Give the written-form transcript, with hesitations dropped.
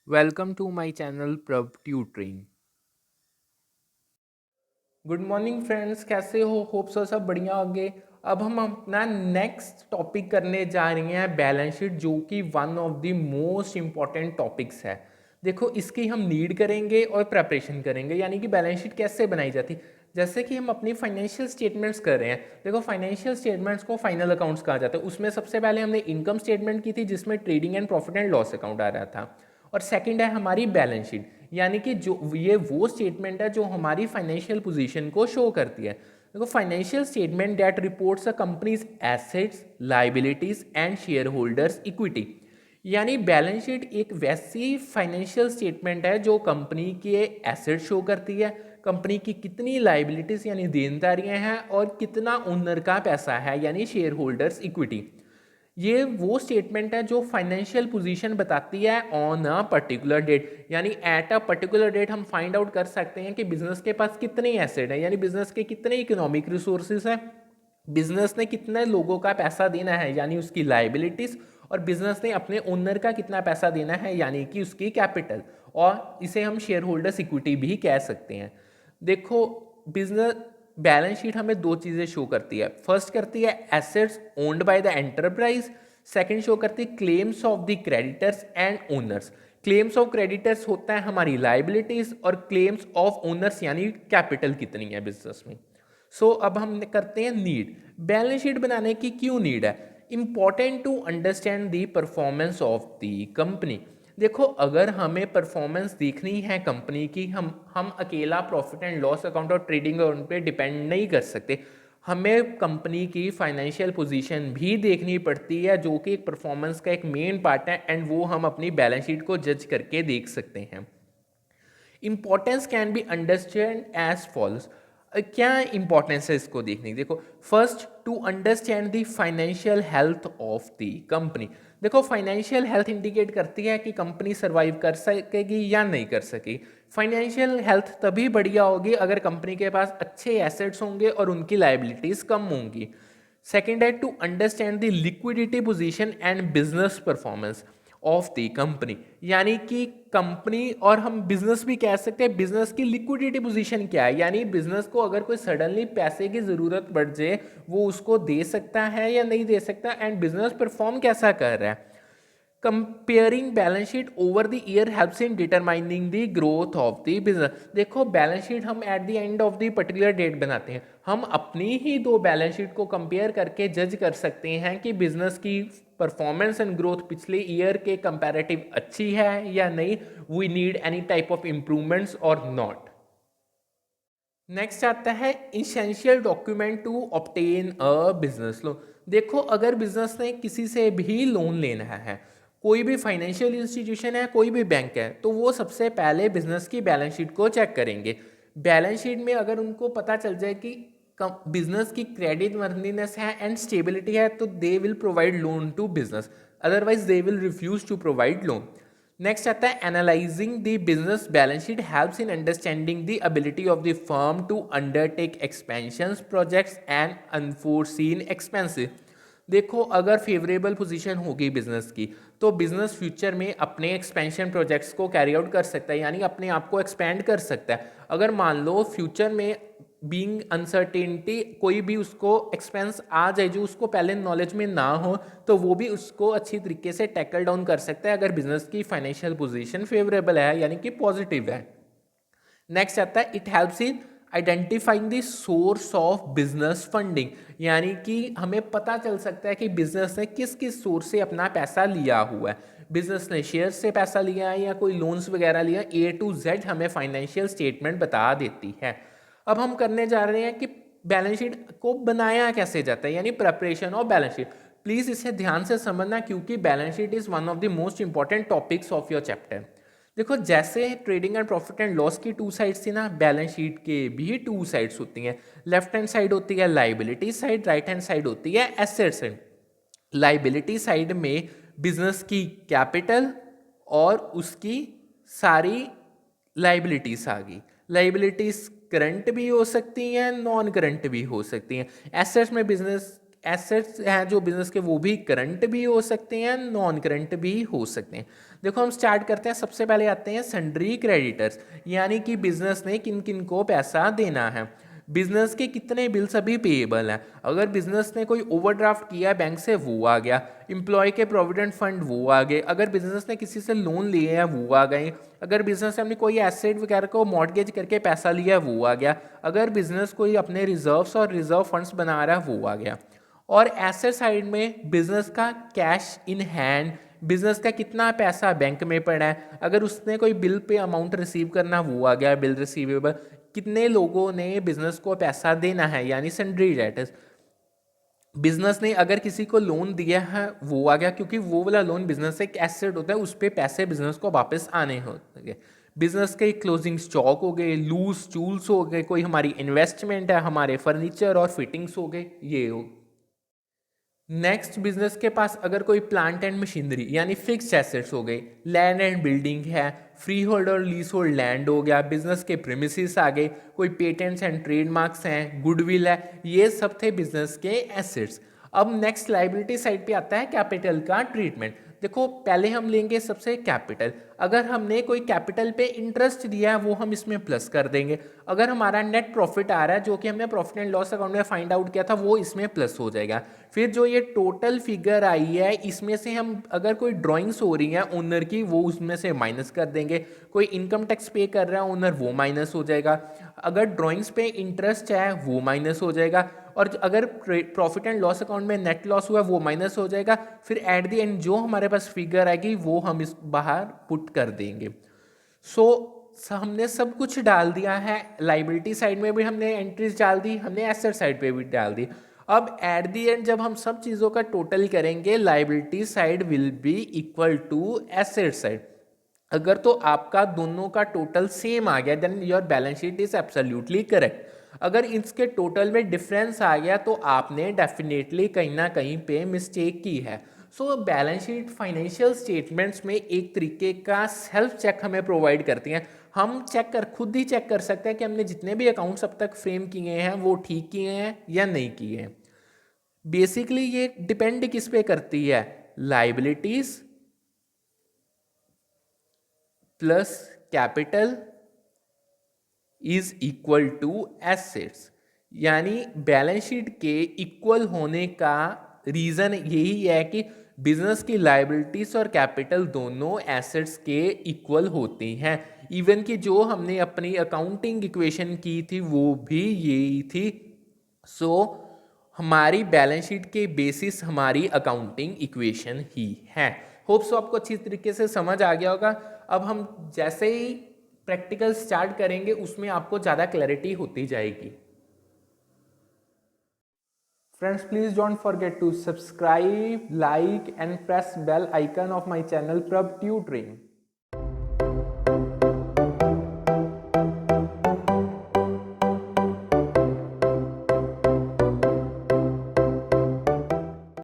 Welcome to my channel प्रभ tutoring. Good morning friends, कैसे हो? होप सो सब बढ़िया होंगे। अब हम अपना नेक्स्ट टॉपिक करने जा रहे हैं बैलेंस शीट, जो कि one of the most important topics है। देखो, इसकी हम नीड करेंगे और प्रिपरेशन करेंगे, यानी कि बैलेंस शीट कैसे बनाई जाती। जैसे कि हम अपनी फाइनेंशियल स्टेटमेंट्स कर रहे हैं। देखो, फाइनेंशियल स्टेटमेंट्स को फाइनल अकाउंट्स कहा जाता है। उसमें सबसे पहले हमने इनकम स्टेटमेंट की थी, जिसमें trading and profit and loss account आ रहा था। और सेकंड है हमारी बैलेंस शीट, यानी कि जो ये वो स्टेटमेंट है जो हमारी फाइनेंशियल पोजीशन को शो करती है। देखो, financial statement that reports a companies assets, liabilities and share holders equity. यानी बैलेंस शीट एक वैसी फाइनेंशियल स्टेटमेंट है जो कंपनी के एसेट शो करती है, कंपनी की कितनी लायबिलिटीज यानी देनदारियां हैं, और कितना ओनर का पैसा है यानी शेयर होल्डर्स इक्विटी। ये वो स्टेटमेंट है जो फाइनेंशियल पोजीशन बताती है ऑन अ पर्टिकुलर डेट, यानी एट अ पर्टिकुलर डेट हम फाइंड आउट कर सकते हैं कि बिजनेस के पास कितने एसेट है, यानी बिजनेस के कितने इकोनॉमिक रिसोर्सेज है, बिजनेस ने कितने लोगों का पैसा देना है यानी उसकी लाइबिलिटीज, और बिजनेस ने अपने ओनर का कितना पैसा देना है यानी कि उसकी कैपिटल, और इसे हम शेयर होल्डर्स इक्विटी भी कह सकते हैं। देखो, बिजनेस बैलेंस शीट हमें दो चीजें शो करती है। फर्स्ट करती है assets owned by the enterprise, second show करती है claims of the creditors and owners. Claims of creditors होता है हमारी लाइबिलिटीज, और क्लेम्स ऑफ ओनर्स यानी कैपिटल कितनी है बिजनेस में। अब हम करते हैं नीड। बैलेंस शीट बनाने की क्यों नीड है? Important to understand the performance of the company. देखो, अगर हमें परफॉर्मेंस देखनी है कंपनी की, हम अकेला प्रॉफिट एंड लॉस अकाउंट और ट्रेडिंग अकाउंट पे डिपेंड नहीं कर सकते। हमें कंपनी की फाइनेंशियल पोजीशन भी देखनी पड़ती है, जो कि एक परफॉर्मेंस का एक मेन पार्ट है, एंड वो हम अपनी बैलेंस शीट को जज करके देख सकते हैं। Importance can be understand as follows. क्या इंपॉर्टेंस है इसको देखने की? देखो, first to understand the financial health of the company. देखो, फाइनेंशियल हेल्थ इंडिकेट करती है कि कंपनी सर्वाइव कर सकेगी या नहीं कर सकेगी। फाइनेंशियल हेल्थ तभी बढ़िया होगी अगर कंपनी के पास अच्छे एसेट्स होंगे और उनकी लाइबिलिटीज कम होंगी। सेकेंड है to understand the liquidity position and business performance of the company, यानी कि कंपनी, और हम बिजनेस भी कह सकते हैं, बिजनेस की लिक्विडिटी पोजीशन क्या है, यानी बिजनेस को अगर कोई सडनली पैसे की जरूरत पड़ जाए वो उसको दे सकता है या नहीं दे सकता, एंड बिजनेस परफॉर्म कैसा कर रहा है। Comparing balance sheet over the year helps in determining the growth of the business. देखो, बैलेंस शीट हम at the end of the particular date बनाते हैं। हम अपनी ही दो बैलेंस शीट को कंपेयर करके जज कर सकते हैं कि बिजनेस की परफॉर्मेंस एंड ग्रोथ पिछले ईयर के कंपैरेटिव अच्छी है या नहीं, we need any type of improvements और नॉट। नेक्स्ट आता है essential document to obtain a business loan. देखो, अगर बिजनेस ने किसी से भी लोन लेना है, कोई भी फाइनेंशियल इंस्टीट्यूशन है, कोई भी बैंक है, तो वो सबसे पहले बिजनेस की बैलेंस शीट को चेक करेंगे। बैलेंस शीट में अगर उनको पता चल जाए कि बिजनेस की क्रेडिट वर्दीनेस है एंड स्टेबिलिटी है, तो they will provide loan to business, otherwise they will refuse to provide loan. Next आता है analysing the business balance sheet helps in understanding the ability of the firm to undertake expansions projects and unforeseen expenses. देखो, अगर favourable position होगी business की, तो business future में अपने expansion projects को कैरी आउट कर सकता है, यानी अपने आप को एक्सपेंड कर सकता है। अगर मान लो फ्यूचर में बीइंग अनसर्टेनिटी कोई भी उसको एक्सपेंस आ जाए जो उसको पहले नॉलेज में ना हो, तो वो भी उसको अच्छी तरीके से टैकल डाउन कर सकता है अगर बिजनेस की फाइनेंशियल पोजीशन फेवरेबल है यानी कि पॉजिटिव है। नेक्स्ट आता है it helps in identifying the source of business funding, यानी कि हमें पता चल सकता है कि बिजनेस ने किस किस सोर्स से अपना पैसा लिया हुआ है। बिजनेस ने शेयर से पैसा लिया है या कोई लोन्स वगैरह लिया, ए टू जेड हमें फाइनेंशियल स्टेटमेंट बता देती है। अब हम करने जा रहे हैं कि बैलेंस शीट को बनाया कैसे जाता है, यानी preparation of balance sheet. Please इसे ध्यान से समझना, क्योंकि balance sheet is one of the most important topics of your chapter. देखो, जैसे trading and profit and loss की टू साइड्स थी ना, बैलेंस शीट के भी टू साइड्स होती हैं। लेफ्ट हैंड साइड होती है liability side, right hand side होती है एसेट साइड। लाइबिलिटी साइड में बिजनेस की कैपिटल और उसकी सारी लाइबिलिटीज आ गई। लाइबिलिटीज करंट भी हो सकती हैं, नॉन करंट भी हो सकती हैं। एसेट्स में बिजनेस एसेट्स हैं जो बिजनेस के वो भी करंट भी हो सकते हैं, नॉन करंट भी हो सकते हैं। देखो हम स्टार्ट करते हैं, सबसे पहले आते हैं सन्ड्री क्रेडिटर्स, यानी कि बिजनेस ने किन किन को पैसा देना है। बिजनेस के कितने बिल्स अभी पेएबल हैं, अगर बिजनेस ने कोई ओवरड्राफ्ट किया बैंक से वो आ गया, एम्प्लॉय के प्रोविडेंट फंड वो आ गए, अगर बिजनेस ने किसी से लोन लिए हैं वो आ गए, अगर बिजनेस ने अपनी कोई एसेट वगैरह को मॉर्गेज करके पैसा लिया है वो आ गया, अगर बिजनेस कोई अपने रिजर्व्स और रिजर्व फंड्स बना रहा है वो आ गया। और एसेट साइड में बिजनेस का कैश इन हैंड, बिजनेस का कितना पैसा बैंक में पड़ा है, अगर उसने कोई बिल पे अमाउंट रिसीव करना वो आ गया बिल रिसीवेबल, कितने लोगों ने बिजनेस को पैसा देना है यानी सन्ड्री डेटर्स। बिजनेस ने अगर किसी को लोन दिया है वो आ गया, क्योंकि वो वाला लोन बिजनेस एक एसेट होता है, उस पर पैसे बिजनेस को वापस आने होंगे। बिजनेस के क्लोजिंग स्टॉक हो गए, लूज टूल्स हो गए, कोई हमारी इन्वेस्टमेंट है, हमारे फर्नीचर और फिटिंग्स हो गए, ये हो। नेक्स्ट बिजनेस के पास अगर कोई प्लांट एंड मशीनरी यानी फिक्स्ड एसेट्स हो गई, लैंड एंड बिल्डिंग है, फ्री होल्ड और लीज होल्ड लैंड हो गया, बिजनेस के प्रीमिसेस आ गए, कोई पेटेंट्स एंड ट्रेडमार्क्स हैं, गुडविल है, ये सब थे बिजनेस के एसेट्स। अब नेक्स्ट लाइबिलिटी साइड पे आता है कैपिटल का ट्रीटमेंट। देखो पहले हम लेंगे सबसे कैपिटल, अगर हमने कोई कैपिटल पे इंटरेस्ट दिया है वो हम इसमें प्लस कर देंगे, अगर हमारा नेट प्रॉफिट आ रहा है जो कि हमने प्रॉफिट एंड लॉस अकाउंट में फाइंड आउट किया था वो इसमें प्लस हो जाएगा। फिर जो ये टोटल फिगर आई है इसमें से हम अगर कोई ड्राइंग्स हो रही हैं ओनर की वो उसमें से माइनस कर देंगे, कोई इनकम टैक्स पे कर रहा है ओनर वो माइनस हो जाएगा, अगर ड्राइंग्स पे इंटरेस्ट है वो माइनस हो जाएगा, और अगर प्रॉफिट एंड लॉस अकाउंट में नेट लॉस हुआ वो माइनस हो जाएगा। फिर एट द एंड जो हमारे पास फिगर आएगी वो हम इस बाहर पुट कर देंगे। सो हमने सब कुछ डाल दिया है, लाइबिलिटी साइड में भी हमने एंट्रीज डाल दी, हमने एसेट साइड पे भी डाल दी। अब एट द एंड जब हम सब चीज़ों का टोटल करेंगे liability side will be equal to asset side. अगर तो आपका दोनों का टोटल सेम आ गया then your balance sheet is absolutely correct. अगर इसके टोटल में डिफरेंस आ गया तो आपने डेफिनेटली कहीं ना कहीं पे मिस्टेक की है। So balance sheet financial statements में एक तरीके का सेल्फ चेक हमें प्रोवाइड करती हैं, हम खुद ही चेक कर सकते हैं कि हमने जितने भी अकाउंट्स अब तक फ्रेम किए हैं वो ठीक किए हैं या नहीं किए हैं। बेसिकली ये डिपेंड किस पे करती है, liabilities plus capital is equal to assets, यानी बैलेंस शीट के इक्वल होने का रीजन यही है कि बिजनेस की लायबिलिटीज और कैपिटल दोनों एसेट्स के इक्वल होती हैं। इवन कि जो हमने अपनी अकाउंटिंग इक्वेशन की थी वो भी यही थी। सो हमारी बैलेंस शीट के बेसिस हमारी अकाउंटिंग इक्वेशन ही है। होप सो आपको अच्छी तरीके से समझ आ गया होगा। अब हम जैसे ही प्रैक्टिकल स्टार्ट करेंगे उसमें आपको ज़्यादा क्लैरिटी होती जाएगी। Friends, please don't forget to subscribe, like and press bell icon of my channel Prab Tutoring.